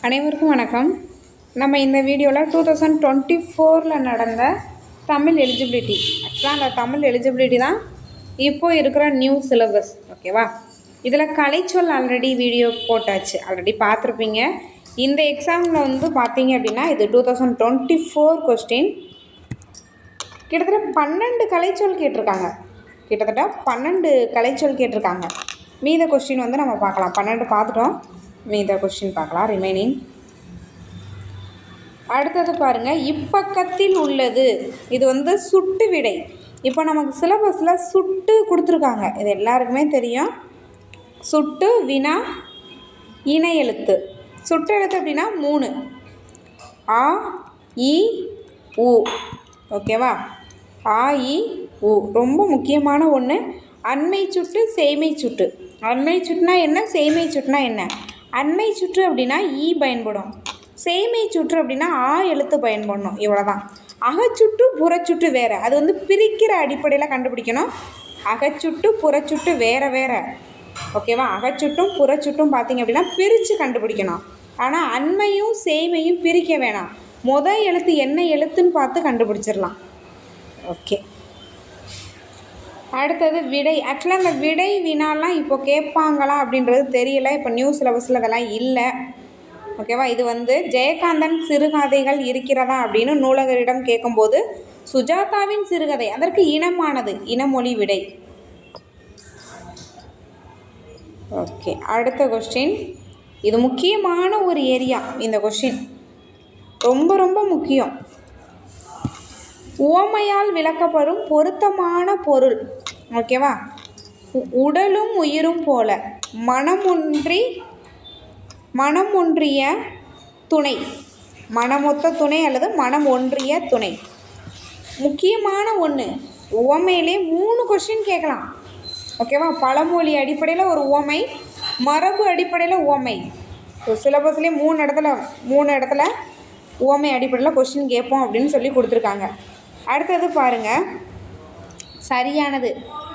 அனைவருக்கும் வணக்கம். நம்ம இந்த வீடியோவில் 2024 நடந்த தமிழ் எலிஜிபிலிட்டி, ஆக்சுவலாக அந்த தமிழ் எலிஜிபிலிட்டி தான் இப்போது இருக்கிற நியூ சிலபஸ். ஓகேவா? இதில் கலைச்சொல் ஆல்ரெடி வீடியோ போட்டாச்சு, ஆல்ரெடி பார்த்துருப்பீங்க. இந்த எக்ஸாமில் வந்து பார்த்தீங்க அப்படின்னா இது 2024 கொஸ்டின். கிட்டத்தட்ட 12 கலைச்சொல் கேட்டிருக்காங்க. மீத கொஸ்டின் வந்து நம்ம பார்க்கலாம். 12 பார்த்துட்டோம், மீத கொஸ்டின் பார்க்கலாம், ரிமைனிங். அடுத்தது பாருங்கள், இப்பக்கத்தில் உள்ளது. இது வந்து சுட்டு விடை. இப்போ நமக்கு சிலபஸில் சுட்டு கொடுத்துருக்காங்க, இது எல்லாருக்குமே தெரியும். சுட்டு, வினா, இணை எழுத்து. சுட்டு எழுத்து அப்படின்னா 3: ஆ, இ, உ. ஓகேவா? ஆ, இ, உ ரொம்ப முக்கியமான ஒன்று. அண்மை சுட்டு, செய்மை சுட்டு. அண்மை சுட்டுனா என்ன, செய்மை சுட்டுனா என்ன? அண்மை சுற்று அப்படின்னா ஈ பயன்படும், செய்மை சுற்று அப்படின்னா ஆ எழுத்து பயன்படணும், இவ்வளோதான். அகச்சுட்டு புறச்சுட்டு வேறு, அது வந்து பிரிக்கிற அடிப்படையில் கண்டுபிடிக்கணும். அகச்சுட்டு புறச்சுட்டு வேறு வேறு. ஓகேவா? அகச்சுட்டும் புறச்சுட்டும் பார்த்திங்க அப்படின்னா பிரித்து கண்டுபிடிக்கணும். ஆனால் அண்மையும் செய்மையும் பிரிக்க வேணாம், எழுத்து என்ன எழுத்துன்னு பார்த்து கண்டுபிடிச்சிடலாம். ஓகே. அடுத்தது விடை. ஆக்சுவலாக அந்த விடை வினாலாம் இப்போ கேட்பாங்களா அப்படின்றது தெரியல, இப்போ நியூ சிலபஸில் அதெல்லாம் இல்லை. ஓகேவா? இது வந்து ஜெயகாந்தன் சிறுகதைகள் இருக்கிறதா அப்படின்னு நூலகரிடம் கேட்கும்போது சுஜாதாவின் சிறுகதை அதற்கு இனமானது, இனமொழி விடை. ஓகே. அடுத்த கொஸ்டின், இது முக்கியமான ஒரு ஏரியா. இந்த கொஸ்டின் ரொம்ப ரொம்ப முக்கியம். உவமையால் விளக்கப்படும் பொருத்தமான பொருள். ஓகேவா? உடலும் உயிரும் போல, மனம் ஒன்றிய துணை, மனமொத்த துணை அல்லது மனம் ஒன்றிய துணை. முக்கியமான ஒன்று. உவமையிலே 3 கொஸ்டின் கேட்கலாம். ஓகேவா? பழமொழி அடிப்படையில் ஒரு உவமை, மரபு அடிப்படையில் உவமை. சிலபஸ்லேயே 3 இடத்துல உவமை அடிப்படையில் கொஸ்டின் கேட்போம் அப்படின்னு சொல்லி கொடுத்துருக்காங்க. அடுத்தது பாருங்கள், சரியானது.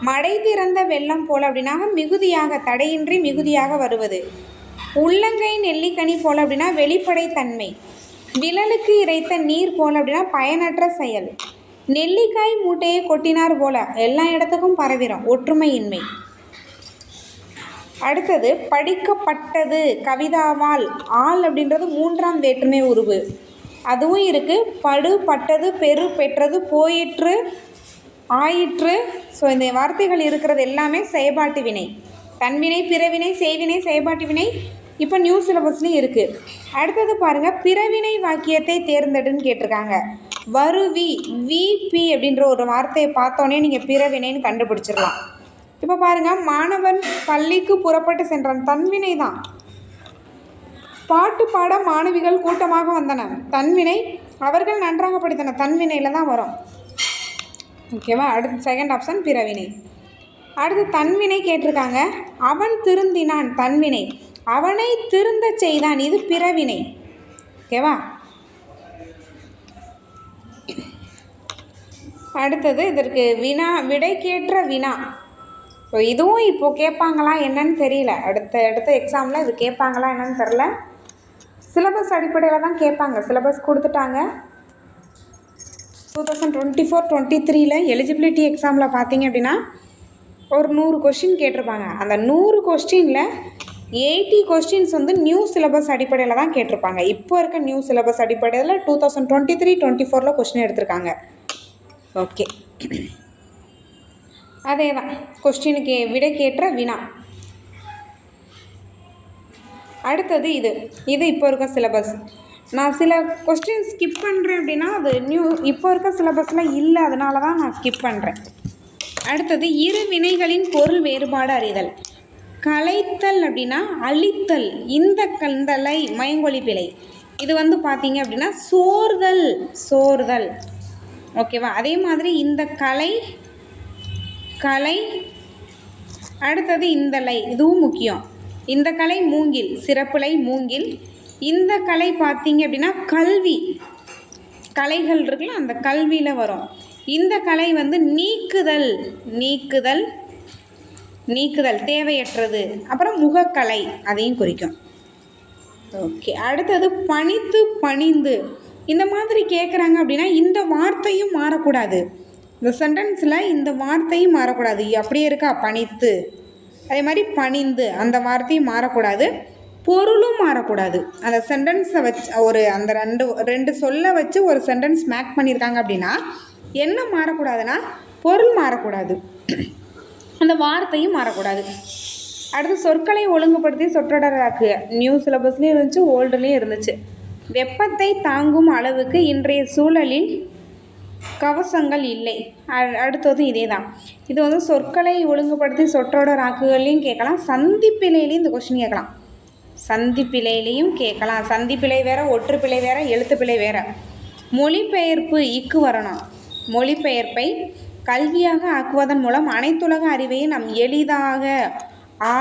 மடை திறந்த வெள்ளம் போல் அப்படின்னா மிகுதியாக, தடையின்றி மிகுதியாக வருவது. உள்ளங்கை நெல்லிக்கனி போல் அப்படின்னா வெளிப்படைத்தன்மை. விழலுக்கு இறைத்த நீர் போல் அப்படின்னா பயனற்ற செயல். நெல்லிக்காய் மூட்டையை கொட்டினார் போல எல்லா இடத்துக்கும் பரவிடும், ஒற்றுமையின்மை. அடுத்தது படிக்கப்பட்டது. கவிதாவால், ஆள் அப்படின்றது 3ஆம் வேற்றுமை உருவு, அதுவும் இருக்குது. படு, பட்டது, பெரு, பெற்றது, போயிற்று, ஆயிற்று. ஸோ இந்த வார்த்தைகள் இருக்கிறது எல்லாமே செயற்பாட்டு வினை. தன்வினை, பிறவினை, செய்வினை, செயற்பாட்டு வினை இப்போ நியூ சிலபஸ்லையும் இருக்குது. அடுத்தது பாருங்கள், பிறவினை வாக்கியத்தை தேர்ந்தெடுன்னு கேட்டிருக்காங்க. வருவி, விபி அப்படின்ற ஒரு வார்த்தையை பார்த்தோன்னே நீங்கள் பிறவினைன்னு கண்டுபிடிச்சிடலாம். இப்போ பாருங்கள், மாணவன் பள்ளிக்கு புறப்பட்டு சென்றான், தன்வினை தான். பாட்டு பாட மாணவிகள் கூட்டமாக வந்தன, தன்வினை. அவர்கள் நன்றாக படித்தன, தன்வினையில் தான் வரும். ஓகேவா? அடுத்து செகண்ட் ஆப்ஷன் பிறவினை. அடுத்து தன்வினை கேட்டிருக்காங்க. அவன் திருந்தினான், தன்வினை. அவனை திருந்த செய்தான், இது பிறவினை. ஓகேவா? அடுத்தது இதற்கு வினா, விடைக்கேற்ற வினா. ஸோ இதுவும் இப்போது கேட்பாங்களா என்னன்னு தெரியல, அடுத்த எக்ஸாமில் இது கேட்பாங்களா என்னன்னு தெரில. சிலபஸ் அடிப்படையில் தான் கேட்பாங்க, சிலபஸ் கொடுத்துட்டாங்க. 2024-23 எலிஜிபிலிட்டி எக்ஸாமில் பார்த்தீங்க அப்படின்னா ஒரு 100 கொஸ்டின் கேட்டிருப்பாங்க. அந்த 100 கொஸ்டினில் 80 கொஸ்டின்ஸ் வந்து நியூ சிலபஸ் அடிப்படையில் தான் கேட்டிருப்பாங்க. இப்போ இருக்க நியூ சிலபஸ் அடிப்படையில் 2023-24 கொஸ்டின் எடுத்திருக்காங்க. ஓகே, அதே தான் கொஸ்டினுக்கு விடைக்கேற்ற வினா. அடுத்தது இது இப்போ இருக்க சிலபஸ். நான் சில கொஸ்டின் ஸ்கிப் பண்ணுறேன் அப்படின்னா அது இப்போ இருக்க சிலபஸில் இல்லை, அதனால தான் நான் ஸ்கிப் பண்ணுறேன். அடுத்தது இரு வினைகளின் பொருள் வேறுபாடு அறிதல். கலைத்தல் அப்படின்னா அழித்தல், இந்த கந்தலை மயங்கொலி பிழை. இது வந்து பார்த்தீங்க அப்படின்னா சோர்தல். ஓகேவா? அதே மாதிரி இந்த கலை. அடுத்தது இந்தலை, இதுவும் முக்கியம். இந்த கலை மூங்கில், சிறப்புலை மூங்கில். இந்த கலை பார்த்தீங்க அப்படின்னா கல்வி, கலைகள் இருக்குல்ல, அந்த கல்வியில் வரும். இந்த கலை வந்து நீக்குதல் தேவையற்றது. அப்புறம் முகக்கலை, அதையும் குறிக்கும். ஓகே. அடுத்தது பணித்து பணிந்து. இந்த மாதிரி கேட்குறாங்க அப்படின்னா இந்த வார்த்தையும் மாறக்கூடாது. இந்த சென்டென்ஸில் இந்த வார்த்தையும் மாறக்கூடாது. அப்படியே இருக்கா பணித்து, அதே மாதிரி பணிந்து அந்த வார்த்தையும் மாறக்கூடாது, பொருளும் மாறக்கூடாது. அந்த சென்டென்ஸை வச்சு அந்த ரெண்டு சொல்ல வச்சு ஒரு சென்டென்ஸ் மேக் பண்ணியிருக்காங்க அப்படின்னா என்ன மாறக்கூடாதுன்னா பொருள் மாறக்கூடாது, அந்த வார்த்தையும் மாறக்கூடாது. அடுத்து சொற்களை ஒழுங்குபடுத்தி சொற்றொடராக்கு. நியூ சிலபஸ்லேயும் இருந்துச்சு, ஓல்டுலேயும் இருந்துச்சு. வெப்பத்தை தாங்கும் அளவுக்கு இன்றைய சூழலில் கவசங்கள் இல்லை. அடுத்ததும் இதே தான். இது வந்து சொற்களை ஒழுங்குபடுத்தி சொற்றொடராக்குகளையும் கேட்கலாம், சந்திப்பிழையிலையும் இந்த கொஸ்டின் கேட்கலாம். சந்திப்பிழையிலையும் கேட்கலாம். சந்திப்பிழை வேறு, ஒற்றுப்பிழை வேறு, எழுத்துப்பிழை வேறு. மொழிபெயர்ப்பு இக்கு வரணும். மொழிபெயர்ப்பை கல்வியாக ஆக்குவதன் மூலம் அனைத்துலக அறிவையும் நாம் எளிதாக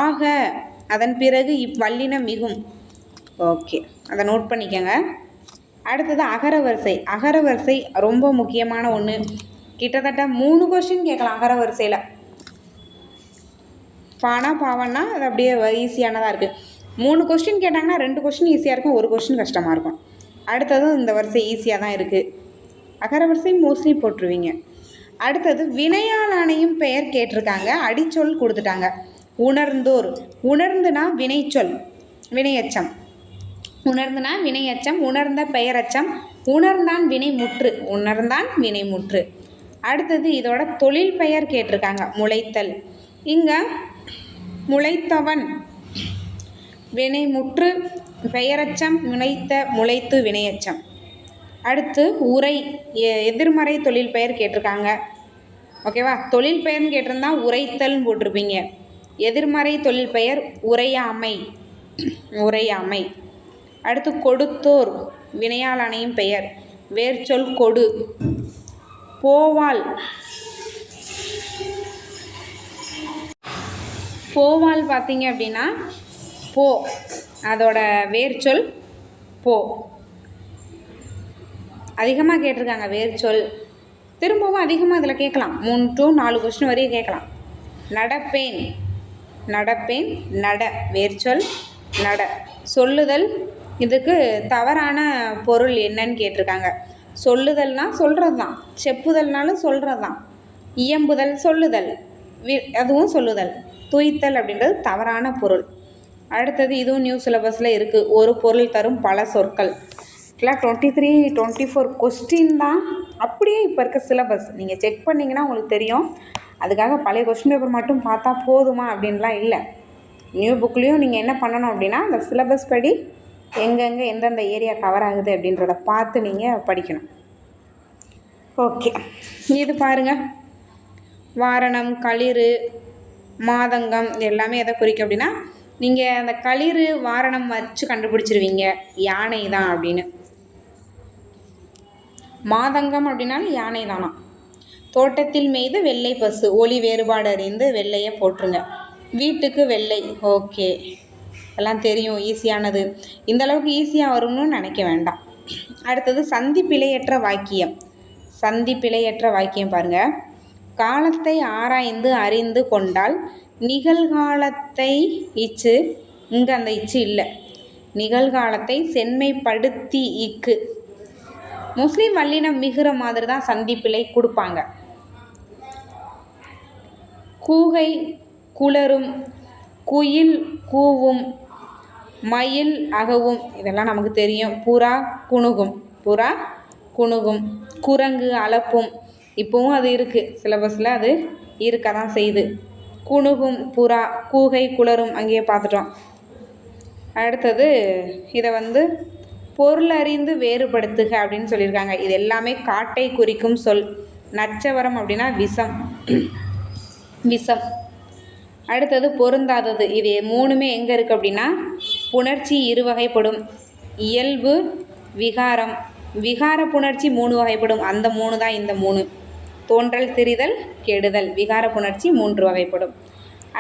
ஆக அதன் பிறகு இவ்வல்லினம் மிகும். ஓகே, அதை நோட் பண்ணிக்கோங்க. அடுத்தது அகரவரிசை. அகரவரிசை ரொம்ப முக்கியமான ஒன்று. கிட்டத்தட்ட 3 கொஸ்டின் கேட்கலாம் அகரவரிசையில். பானா பாவன்னா அது அப்படியே ஈஸியானதாக இருக்குது. 3 கொஸ்டின் கேட்டாங்கன்னா 2 கொஸ்டின் ஈஸியாக இருக்கும், 1 கொஸ்டின் கஷ்டமாக இருக்கும். அடுத்ததும் இந்த வரிசை ஈஸியாக தான் இருக்குது. அகரவரிசை மோஸ்ட்லி போட்டுருவீங்க. அடுத்தது வினையாளானையும் பெயர் கேட்டிருக்காங்க, அடிச்சொல் கொடுத்துட்டாங்க. உணர்ந்தோர். உணர்ந்துனா வினைச்சொல், வினையச்சம். உணர்ந்துனா வினையச்சம், உணர்ந்த பெயரச்சம், உணர்ந்தான் வினைமுற்று, உணர்ந்தான் வினைமுற்று. அடுத்தது இதோட தொழில் பெயர் கேட்டிருக்காங்க, முளைத்தல். இங்கே முளைத்தவன் வினைமுற்று, பெயரச்சம், முளைத்து வினையச்சம். அடுத்து உரை, எதிர்மறை தொழில் பெயர் கேட்டிருக்காங்க. ஓகேவா, தொழில் பெயர்னு கேட்டிருந்தா உரைத்தல்னு போட்டிருப்பீங்க. எதிர்மறை தொழில் பெயர் உரையாமை, உரையாமை. அடுத்து கொடுத்தோர், வினையால் அணையும் பெயர், வேர்ச்சொல் கொடு. போவால், போவால் பார்த்தீங்க அப்படின்னா போ, அதோட வேர்ச்சொல் போ. அதிகமாக கேட்டிருக்காங்க வேர்ச்சொல். திரும்பவும் அதிகமாக இதில் கேட்கலாம், 3 to 4 கொஸ்டின் வரையும் கேட்கலாம். நடப்பேன், நடப்பேன், நட வேர்ச்சொல் நட. சொல்லுதல், இதுக்கு தவறான பொருள் என்னன்னு கேட்டிருக்காங்க. சொல்லுதல்னால் சொல்கிறது தான், செப்புதல்னாலும் சொல்கிறது தான். இயம்புதல் சொல்லுதல், அதுவும் சொல்லுதல். துய்த்தல் அப்படின்றது தவறான பொருள். அடுத்தது இதுவும் நியூ சிலபஸில் இருக்குது, ஒரு பொருள் தரும் பல சொற்கள். இதெல்லாம் 23, 24 கொஸ்டின் தான். அப்படியே இப்போ இருக்க சிலபஸ் நீங்கள் செக் பண்ணிங்கன்னா உங்களுக்கு தெரியும். அதுக்காக பழைய கொஸ்டின் பேப்பர் மட்டும் பார்த்தா போதுமா அப்படின்லாம் இல்லை. நியூ புக்லேயும் நீங்கள் என்ன பண்ணணும் அப்படின்னா அந்த சிலபஸ் படி எங்கெங்கே எந்தெந்த ஏரியா கவர் ஆகுது அப்படின்றத பார்த்து நீங்கள் படிக்கணும். ஓகே, இது பாருங்கள். வாரணம், களிறு, மாதங்கம் எல்லாமே எதை குறிக்கும் அப்படின்னா நீங்கள் அந்த களிறு வாரணம் வச்சு கண்டுபிடிச்சிருவீங்க யானை தான் அப்படின்னு. மாதங்கம் அப்படின்னாலும் யானை தானா. தோட்டத்தில் மேய்து வெள்ளை பசு, ஒளி வேறுபாடு அறிந்து வெள்ளையை போட்டுருங்க. வீட்டுக்கு வெள்ளை. ஓகே, எல்லாம் தெரியும், ஈஸியானது. இந்த அளவுக்கு ஈஸியாக வரும்னு நினைக்க வேண்டாம். அடுத்தது சந்தி பிழையற்ற வாக்கியம். சந்தி பிழையற்ற வாக்கியம் பாருங்கள். காலத்தை ஆராய்ந்து அறிந்து கொண்டால் நிகழ்காலத்தை இச்சு, இங்கே அந்த இச்சு இல்லை, நிகழ்காலத்தை செம்மைப்படுத்தி இக்கு. முஸ்லீம் வல்லினம் மிகுற மாதிரி தான் சந்திப்பிழை கொடுப்பாங்க. கூகை குளரும், குயில் கூவும், மயில் அகவும், இதெல்லாம் நமக்கு தெரியும். புறா குணுகும், புறா குணுகும். குரங்கு அலப்பும், இப்போவும் அது இருக்குது சிலபஸில், அது இருக்க தான் செய்யுது. குணுகும் புறா, கூகை குளரும் அங்கேயே பார்த்துட்டோம். அடுத்தது இதை வந்து பொருளறிந்து வேறுபடுத்துக அப்படின்னு சொல்லியிருக்காங்க. இது எல்லாமே காட்டை குறிக்கும் சொல். நச்சவரம் அப்படின்னா விஷம், விஷம். அடுத்தது பொருந்தாதது. இது 3மே எங்கே இருக்குது அப்படின்னா புணர்ச்சி 2 வகைப்படும். இயல்பு, விகாரம். விகார புணர்ச்சி 3 வகைப்படும், அந்த 3 தான் இந்த 3. தோன்றல், திரிதல், கெடுதல். விகார புணர்ச்சி 3 வகைப்படும்.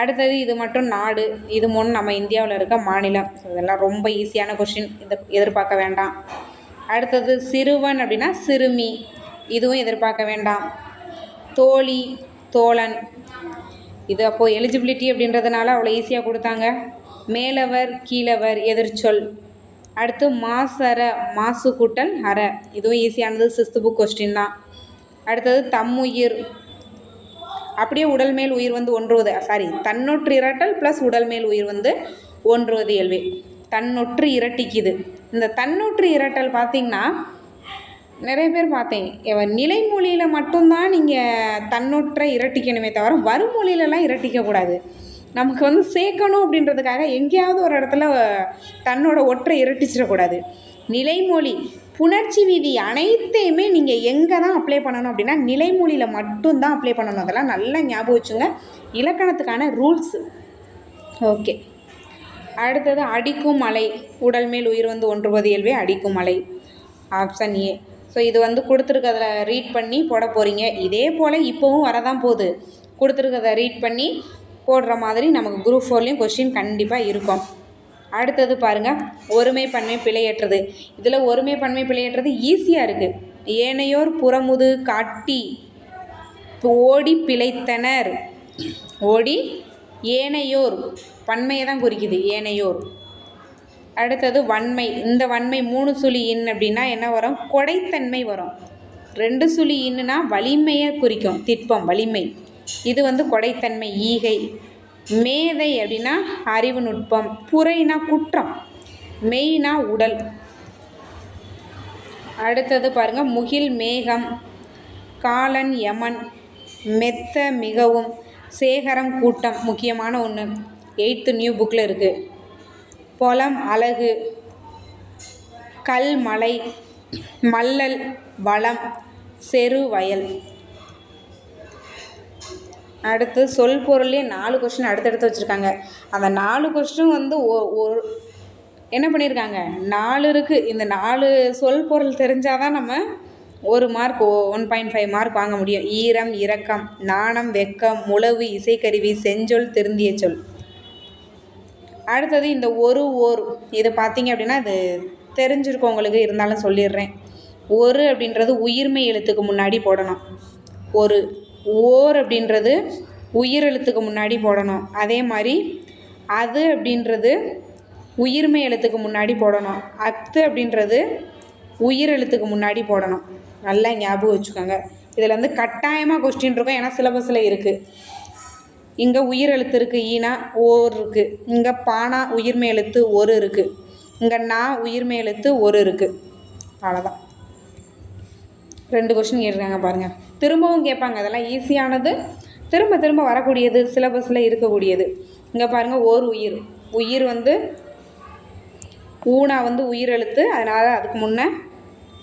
அடுத்தது இது மட்டும் நாடு, இது 3 நம்ம இந்தியாவில் இருக்க மாநிலம். இதெல்லாம் ரொம்ப ஈஸியான கொஸ்டின், இதை எதிர்பார்க்க வேண்டாம். அடுத்தது சிறுவன் அப்படின்னா சிறுமி, இதுவும் எதிர்பார்க்க வேண்டாம். தோழி, தோழன், இது அப்போது எலிஜிபிலிட்டி அப்படின்றதுனால அவ்வளோ ஈஸியாக கொடுத்தாங்க. மேலவர், கீழவர் எதிர்ச்சொல். அடுத்து மாசற, மாசு கூட்டல் அற, இதுவும் ஈஸியானது, 6th புக் கொஸ்டின் தான். அடுத்தது தம்முயிர், அப்படியே உடல் மேல் உயிர் வந்து ஒன்றுவது, தன்னொற்று இரட்டல் ப்ளஸ் உடல் மேல் உயிர் வந்து ஒன்றுவது இயல்பு. தன்னொற்று இரட்டிக்குது. இந்த தன்னொற்று இரட்டல் பார்த்திங்கன்னா நிறைய பேர் பார்த்தேன், நிலைமொழியில் மட்டும்தான் நீங்கள் தன்னொற்றை இரட்டிக்கணுமே தவிர வருமொழியிலலாம் இரட்டிக்கக்கூடாது. நமக்கு வந்து சேர்க்கணும் அப்படின்றதுக்காக எங்கேயாவது ஒரு இடத்துல தன்னோட ஒற்றை இரட்டிச்சிடக்கூடாது. நிலைமொழி புணர்ச்சி விதி அனைத்தையுமே நீங்கள் எங்கே தான் அப்ளை பண்ணணும் அப்படின்னா நிலைமொழியில் மட்டும்தான் அப்ளை பண்ணணும். அதெல்லாம் நல்லா ஞாபகம் வச்சுங்க, இலக்கணத்துக்கான ரூல்ஸு. ஓகே, அடுத்தது அடிக்கும் அலை, உடல் மேல் உயிர் வந்து ஒன்றுவது இயல்பே அடிக்கும் அலை, ஆப்ஷன் ஏ. ஸோ இது வந்து கொடுத்துருக்கதில் ரீட் பண்ணி போட போகிறீங்க. இதே போல் இப்போவும் வரதான் போகுது, கொடுத்துருக்கதை ரீட் பண்ணி போடுற மாதிரி நமக்கு குரூப் 4லேயும் கொஸ்டின் கண்டிப்பாக இருக்கும். அடுத்தது பாருங்கள், ஒருமை பன்மை பிழையற்றது. இதில் ஒருமை பன்மை பிழையற்றது ஈஸியாக இருக்குது. ஏனையோர் புறமுது காட்டி ஓடி பிழைத்தனர். ஓடி ஏனையோர் பன்மையை தான் குறிக்குது, ஏனையோர். அடுத்தது வன்மை. இந்த வன்மை 3 சுழி இன் அப்படின்னா என்ன வரும்? கொடைத்தன்மை வரும். 2 சுழி இன்னுனா வலிமையை குறிக்கும், திட்பம் வலிமை. இது வந்து கொடைத்தன்மை, ஈகை. மேதை அப்படின்னா அறிவு நுட்பம். புரைனா குற்றம். மெய்னா உடல். அடுத்தது பாருங்கள், முகில் மேகம், காலன் யமன், மெத்த மிகவும், சேகரம் கூட்டம், முக்கியமான ஒன்று, 8th நியூ புக்கில் இருக்குது. பொலம் அழகு, கல் மலை, மல்லல் வளம், செரு வயல். அடுத்து சொல் பொருளே 4 கொஸ்டின் அடுத்தடுத்து வச்சுருக்காங்க. அந்த 4 கொஸ்டின் வந்து என்ன பண்ணியிருக்காங்க, 4 இருக்குது. இந்த 4 சொல் பொருள் தெரிஞ்சால் தான் நம்ம 1 மார்க் 1.5 மார்க் வாங்க முடியும். ஈரம் இரக்கம், நாணம் வெக்கம், முழவு இசைக்கருவி, செஞ்சொல் திருந்திய சொல். அடுத்தது இந்த ஓர், இது பார்த்தீங்க அப்படின்னா இது தெரிஞ்சிருக்கும் உங்களுக்கு, இருந்தாலும் சொல்லிடுறேன். ஒரு அப்படின்றது உயிர்மெய் எழுத்துக்கு முன்னாடி போடணும். ஓர் அப்படின்றது உயிர் எழுத்துக்கு முன்னாடி போடணும். அதே மாதிரி அது அப்படின்றது உயிர்மெய் எழுத்துக்கு முன்னாடி போடணும். அத்து அப்படின்றது உயிர் எழுத்துக்கு முன்னாடி போடணும். நல்லா ஞாபகம் வச்சுக்கோங்க. இதில் வந்து கட்டாயமாக கொஸ்டின் இருக்கும், ஏன்னா சிலபஸில் இருக்குது. இங்கே உயிர் எழுத்து இருக்குது, ஈனா ஓர் இருக்குது. இங்கே பானா உயிர்மெய் எழுத்து ஒரு இருக்குது. இங்கே நா உயிர்மெய் எழுத்து ஒரு இருக்குது. அவ்வளோதான். 2 கொஸ்டின் கேட்டிருக்காங்க பாருங்கள். திரும்பவும் கேட்பாங்க, அதெல்லாம் ஈஸியானது, திரும்ப திரும்ப வரக்கூடியது, சிலபஸில் இருக்கக்கூடியது. இங்கே பாருங்கள், ஓர் உயிர் வந்து ஊனா வந்து உயிர் எழுத்து, அதனால் அதுக்கு முன்னே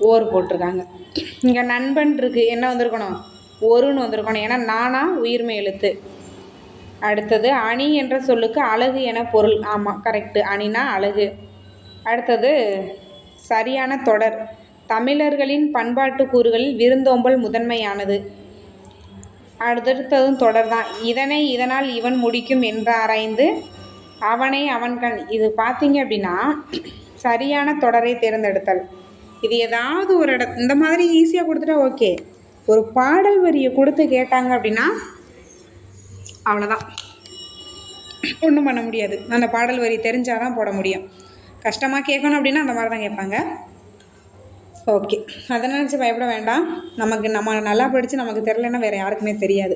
ஓர் போட்டிருக்காங்க. இங்கே நண்பன் இருக்குது, என்ன வந்திருக்கணும்? ஒருன்னு வந்திருக்கணும், ஏன்னா நானா உயிர்மெய் எழுத்து. அடுத்தது அணி என்ற சொல்லுக்கு அழகு என பொருள். ஆமாம், கரெக்டு, அணினா அழகு. அடுத்தது சரியான தொடர். தமிழர்களின் பண்பாட்டு கூறுகளில் விருந்தோம்பல் முதன்மையானது. அடுத்ததும் தொடர் தான். இதனால் இவன் முடிக்கும் என்று ஆராய்ந்து அவனை அவன் கண். இது பார்த்தீங்க அப்படின்னா சரியான தொடரை தேர்ந்தெடுத்தல். இது ஏதாவது ஒரு இந்த மாதிரி ஈஸியாக கொடுத்துட்டா ஓகே. ஒரு பாடல் வரியை கொடுத்து கேட்டாங்க அப்படின்னா அவ்வளோதான், ஒன்றும் பண்ண முடியாது. அந்த பாடல் வரி தெரிஞ்சால் தான் போட முடியும். கஷ்டமாக கேட்கணும் அப்படின்னா அந்த மாதிரி தான் கேட்பாங்க. ஓகே, அதை நினச்சி பயப்பட வேண்டாம். நம்ம நல்லா படித்து நமக்கு தெரிலன்னா வேறு யாருக்குமே தெரியாது.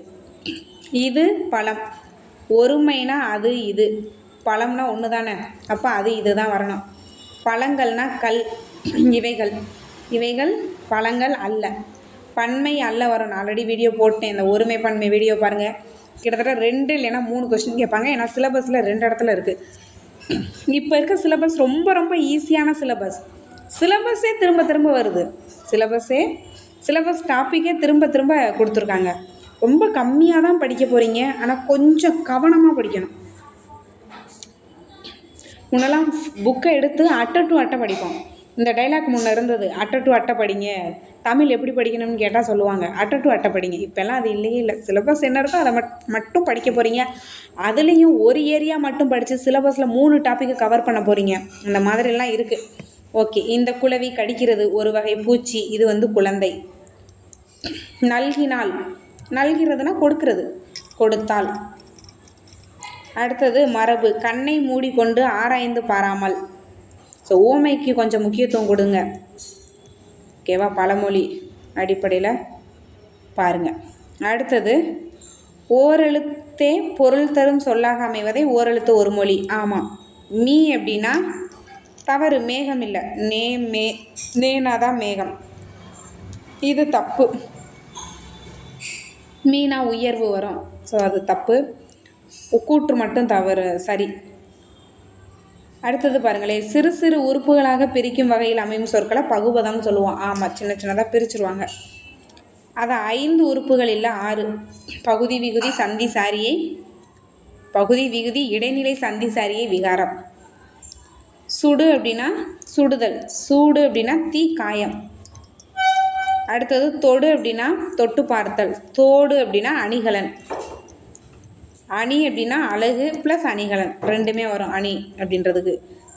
இது பழம். ஒருமைனா அது இது, பழம்னா ஒன்று தானே, அப்போ அது இது தான் வரணும். பழங்கள்னா கல், இவைகள் பழங்கள் அல்ல. பன்மை அல்ல வரும். நான் ஆல்ரெடி வீடியோ போட்டேன், இந்த ஒருமை பன்மை வீடியோ பாருங்கள். கிட்டத்தட்ட 2 இல்லைன்னா 3 கொஸ்டின் கேட்பாங்க, ஏன்னா சிலபஸில் 2 இடத்துல இருக்குது. இப்போ இருக்க சிலபஸ் ரொம்ப ரொம்ப ஈஸியான சிலபஸே திரும்ப திரும்ப வருது. சிலபஸ் டாப்பிக்கே திரும்ப திரும்ப கொடுத்துருக்காங்க. ரொம்ப கம்மியாக தான் படிக்க போகிறீங்க, ஆனால் கொஞ்சம் கவனமாக படிக்கணும். முன்னெல்லாம் புக்கை எடுத்து அட்டை டு அட்டை படிப்போம். இந்த டைலாக் முன்னே இருந்தது, அட்டை டு அட்டை படிங்க, தமிழ் எப்படி படிக்கணும்னு கேட்டால் சொல்லுவாங்க, அட்டை டு அட்டை படிங்க. இப்போல்லாம் அது இல்லையே இல்லை. சிலபஸ் என்ன இருக்கோ அதை மட்டும் படிக்க போகிறீங்க. அதுலேயும் ஒரு ஏரியா மட்டும் படித்து சிலபஸில் 3 டாப்பிக்கை கவர் பண்ண போகிறீங்க. இந்த மாதிரிலாம் இருக்குது. ஓகே, இந்த குளவி கடிக்கிறது ஒரு வகை பூச்சி, இது வந்து குழந்தை. நல்கினால், நல்கிறதுனா கொடுக்கிறது, கொடுத்தால். அடுத்தது மரபு. கண்ணை மூடிக்கொண்டு ஆராய்ந்து பாராமல். ஸோ ஊமைக்கு கொஞ்சம் முக்கியத்துவம் கொடுங்க. ஓகேவா? பழமொழி அடிப்படையில் பாருங்கள். அடுத்தது ஓரெழுத்தே பொருள் தரும் சொல்லாக அமைவதை ஓரெழுத்து ஒரு மொழி. ஆமாம். மீ அப்படின்னா தவறு, மேகம் இல்லை. நேனாதான் மேகம். இது தப்பு. மீனா உயர்வு வரும். ஸோ அது தப்பு. கூற்று மட்டும் தவறு, சரி. அடுத்தது பாருங்களேன், சிறு சிறு உறுப்புகளாக பிரிக்கும் வகையில் அமையும் சொற்களை பகுபதம்னு சொல்லுவோம். ஆமாம், சின்ன சின்னதாக பிரிச்சுருவாங்க. அதை 5 உறுப்புகள் இல்லை 6. பகுதி விகுதி சந்தி சாரியை, பகுதி விகுதி இடைநிலை சந்தி சாரியை விகாரம். சுடு அப்படின்னா சுடுதல், சூடு அப்படின்னா தீ காயம். அடுத்தது தொடு அப்படின்னா தொட்டு பார்த்தல், தோடு அப்படின்னா அணிகலன். அணி அப்படின்னா அழகு ப்ளஸ் அணிகலன் ரெண்டுமே வரும் அணி அப்படின்றதுக்கு.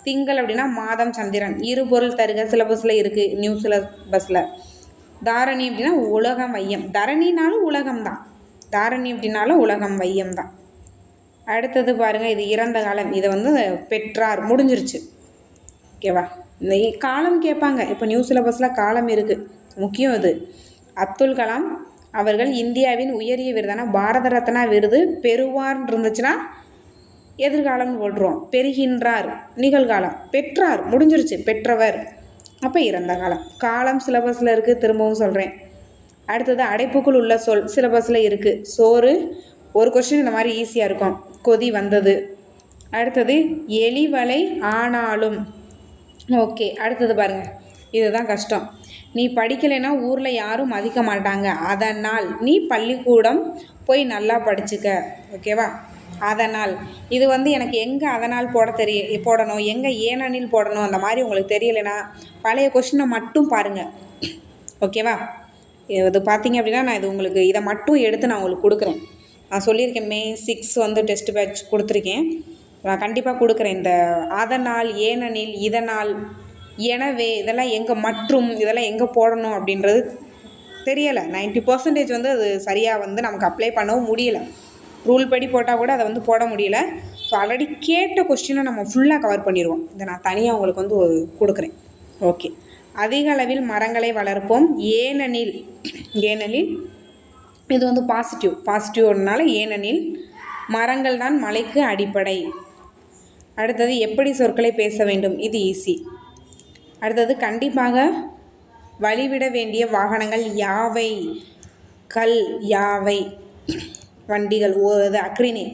திங்கள் அப்படின்னா மாதம் சந்திரன். இருபொருள் தருக சிலபஸில் இருக்குது, நியூ சிலபஸில். தாரணி அப்படின்னா உலகம் வையம். தரணினாலும் உலகம் தான், தாரணி அப்படின்னாலும் உலகம் வையம் தான். அடுத்தது பாருங்கள், இது இறந்த காலம். இதை வந்து பெற்றார், முடிஞ்சிருச்சு. ஓகேவா? இந்த காலம் கேட்பாங்க. இப்போ நியூ சிலபஸில் காலம் இருக்குது, முக்கியம் இது. அப்துல் கலாம் அவர்கள் இந்தியாவின் உயரிய விருதான பாரத ரத்னா விருது பெறுவார்னு இருந்துச்சுன்னா எதிர்காலம்னு போட்டுருவோம். பெறுகின்றார் நிகழ்காலம். பெற்றார் முடிஞ்சிருச்சு, பெற்றவர் அப்போ இறந்த காலம். காலம் சிலபஸில் இருக்குது, திரும்பவும் சொல்கிறேன். அடுத்தது அடைப்புக்குள் உள்ள சொல் சிலபஸில் இருக்குது. சோறு ஒரு கொஸ்டின் இந்த மாதிரி ஈஸியாக இருக்கும். கொதி வந்தது. அடுத்தது எலிவலை ஆனாலும். ஓகே, அடுத்தது பாருங்கள், இதுதான் கஷ்டம். நீ படிக்கலைன்னா ஊரில் யாரும் மதிக்க மாட்டாங்க, அதனால் நீ பள்ளிக்கூடம் போய் நல்லா படிச்சுக்க. ஓகேவா? அதனால் இது வந்து எனக்கு எங்கே அதனால் போடணும், எங்கே ஏனெனில் போடணும், அந்த மாதிரி உங்களுக்கு தெரியலைன்னா பழைய கொஷினை மட்டும் பாருங்கள். ஓகேவா? இது பார்த்தீங்க அப்படின்னா நான் இது உங்களுக்கு இதை மட்டும் எடுத்து நான் உங்களுக்கு கொடுக்குறேன். நான் சொல்லியிருக்கேன் மே 6 வந்து டெஸ்ட் பேட்ச் கொடுத்துருக்கேன். நான் கண்டிப்பாக கொடுக்குறேன். இந்த அதனால், ஏனெனில், இதனால், எனவே இதெல்லாம் எங்கே, மற்றும் இதெல்லாம் எங்கே போடணும் அப்படின்றது தெரியலை. 90% வந்து அது சரியாக வந்து நமக்கு அப்ளை பண்ணவும் முடியலை. ரூல் படி போட்டால் கூட அதை வந்து போட முடியல. ஸோ ஆல்ரெடி கேட்ட கொஸ்டினை நம்ம ஃபுல்லாக கவர் பண்ணிடுவோம். இதை நான் தனியாக உங்களுக்கு வந்து கொடுக்குறேன். ஓகே. அதிக அளவில் மரங்களை வளர்ப்போம். ஏனெனில் இது வந்து பாசிட்டிவ்னால ஏனெனில் மரங்கள் தான் மலைக்கு அடிப்படை. அடுத்தது எப்படி சொற்களை பேச வேண்டும், இது ஈஸி. அடுத்தது கண்டிப்பாக வழிவிட வேண்டிய வாகனங்கள் யாவை, கல் யாவை, வண்டிகள் அது அக்ரினே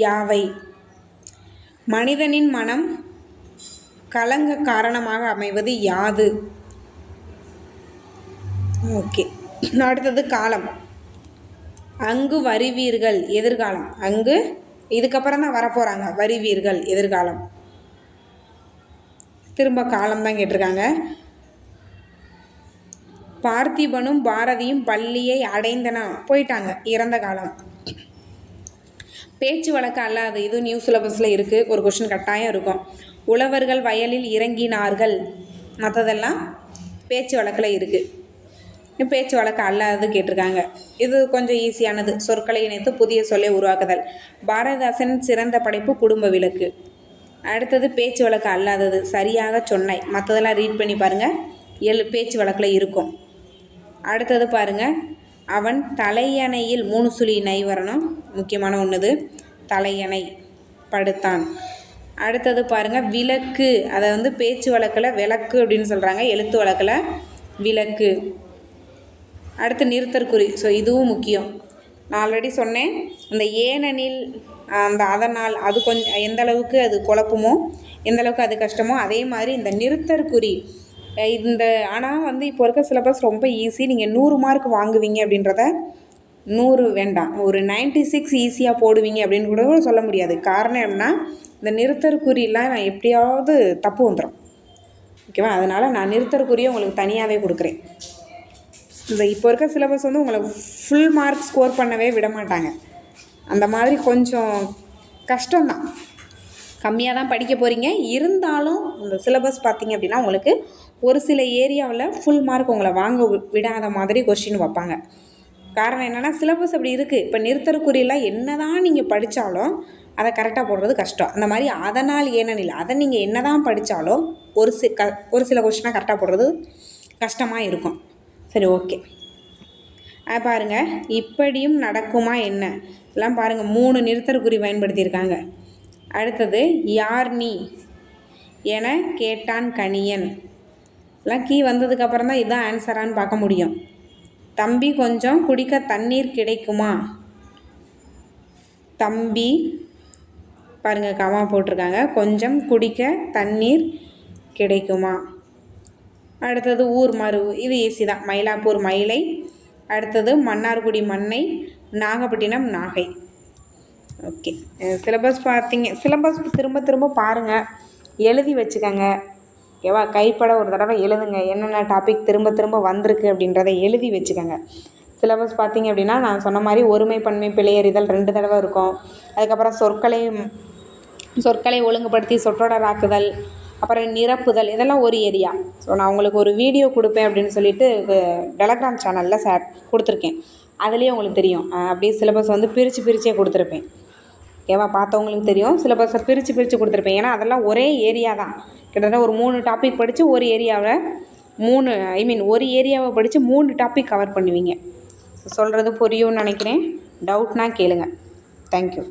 யாவை. மனிதனின் மனம் கலங்க காரணமாக அமைவது யாது. ஓகே. அடுத்தது காலம். அங்கு வருவீர்கள் எதிர்காலம். அங்கு இதுக்கப்புறம் தான் வரப்போகிறாங்க, வருவீர்கள் எதிர்காலம். திரும்ப காலம் தான் கேட்டிருக்காங்க. பார்த்திபனும் பாரதியும் பள்ளியை அடைந்தன, போயிட்டாங்க, இறந்த காலம். பேச்சு வழக்கு அல்லாது, இது நியூ சிலபஸில் இருக்குது, ஒரு கொஸ்டின் கட்டாயம் இருக்கும். உழவர்கள் வயலில் இறங்கினார்கள், மற்றதெல்லாம் பேச்சு வழக்கில் இருக்குது. பேச்சு வழக்கு அல்லாதது கேட்டிருக்காங்க. இது கொஞ்சம் ஈஸியானது. சொற்களை இணைத்து புதிய சொல்லை உருவாக்குதல். பாரதிதாசன் சிறந்த படைப்பு குடும்ப விளக்கு. அடுத்தது பேச்சு வழக்கு அல்லாதது, சரியாக சொன்னாய். மற்றதெல்லாம் ரீட் பண்ணி பாருங்கள், 7 பேச்சு வழக்கில் இருக்கும். அடுத்தது பாருங்கள், அவன் தலையணையில் 3 சுழி நை வரணும், முக்கியமான ஒன்றுது. தலையணை படுத்தான். அடுத்தது பாருங்கள், விளக்கு. அதை வந்து பேச்சு வழக்கில் விளக்கு அப்படின்னு சொல்கிறாங்க, எழுத்து வழக்கில் விளக்கு. அடுத்து நிறுத்தற்குறி. ஸோ இதுவும் முக்கியம். நான் ஆல்ரெடி சொன்னேன், இந்த ஏனெனில், அந்த அதனால், அது கொஞ்சம் எந்த அளவுக்கு அது குழப்பமோ, எந்த அளவுக்கு அது கஷ்டமோ, அதே மாதிரி இந்த நிறுத்தற்குறி. இந்த ஆனால் வந்து இப்போ இருக்க சிலபஸ் ரொம்ப ஈஸி. நீங்கள் 100 மார்க் வாங்குவீங்க அப்படின்றத 100 வேண்டாம், ஒரு 96 ஈஸியாக போடுவீங்க அப்படின்னு கூட சொல்ல முடியாது. காரணம் என்னன்னா, இந்த நிறுத்தற்குறியெலாம் நான் எப்படியாவது தப்பு வந்துடும். ஓகேவா? அதனால் நான் நிறுத்தற்குறியை உங்களுக்கு தனியாகவே கொடுக்குறேன். இந்த இப்போ இருக்க சிலபஸ் வந்து உங்களை ஃபுல் மார்க் ஸ்கோர் பண்ணவே விட மாட்டாங்க. அந்த மாதிரி கொஞ்சம் கஷ்டம்தான், கம்மியாக தான் படிக்க போகிறீங்க. இருந்தாலும் இந்த சிலபஸ் பார்த்திங்க அப்படின்னா உங்களுக்கு ஒரு சில ஏரியாவில் ஃபுல் மார்க் உங்களை வாங்க விடாத மாதிரி கொஸ்டின் வைப்பாங்க. காரணம் என்னென்னா, சிலபஸ் அப்படி இருக்குது. இப்போ நிறுத்தற்குறியெல்லாம் என்ன தான் நீங்கள் படித்தாலும் அதை கரெக்டாக போடுறது கஷ்டம். அந்த மாதிரி அதனால் ஏனெனில், அதை நீங்கள் என்ன தான் படித்தாலும் ஒரு சில கொஷினாக கரெக்டாக போடுறது கஷ்டமாக இருக்கும். சரி, ஓகே. பாருங்கள், இப்படியும் நடக்குமா என்ன எல்லாம் பாருங்கள், 3 நிறுத்தற்குறி பயன்படுத்தியிருக்காங்க. அடுத்தது யார் நீ என கேட்டான் கணியன். எல்லாம் கீ வந்ததுக்கப்புறம் தான் இதுதான் ஆன்சரான்னு பார்க்க முடியும். தம்பி கொஞ்சம் குடிக்க தண்ணீர் கிடைக்குமா. தம்பி பாருங்கள், கமா போட்டிருக்காங்க. கொஞ்சம் குடிக்க தண்ணீர் கிடைக்குமா. அடுத்தது ஊர் மறு, இது ஈஸி தான். மயிலாப்பூர் மயிலை. அடுத்தது மன்னார்குடி மண்ணை, Nagapattinam Nagai. Okay, syllabus syllabus திரும்ப திரும்ப பாருங்கள், எழுதி வச்சுக்கோங்க. ஓகேவா? கைப்பட ஒரு தடவை எழுதுங்க, என்னென்ன டாபிக் திரும்ப திரும்ப வந்திருக்கு அப்படின்றத எழுதி வச்சுக்கோங்க. சிலபஸ் பார்த்திங்க அப்படின்னா நான் சொன்ன மாதிரி ஒருமை பன்மை பிழையறிதல் 2 தடவை இருக்கும். அதுக்கப்புறம் சொற்களை ஒழுங்குபடுத்தி சொற்றொடராக்குதல், அப்புறம் நிரப்புதல், இதெல்லாம் ஒரு ஏரியா. ஸோ நான் உங்களுக்கு ஒரு வீடியோ கொடுப்பேன் அப்படின்னு சொல்லிட்டு டெலகிராம் சேனலில் கொடுத்துருக்கேன். அதுலேயே உங்களுக்கு தெரியும். அப்படியே சிலபஸ் பிரித்தே கொடுத்துருப்பேன். ஓகேவா? பார்த்தவங்களுக்கு தெரியும். சிலபஸை பிரித்து கொடுத்துருப்பேன். ஏன்னா அதெல்லாம் ஒரே ஏரியா தான். கிட்டத்தட்ட ஒரு 3 டாபிக் படித்து ஒரு ஏரியாவில் ஒரு ஏரியாவை படித்து 3 டாபிக் கவர் பண்ணுவீங்க. சொல்கிறது புரியும்னு நினைக்கிறேன். டவுட்னா கேளுங்க. தேங்க்யூ.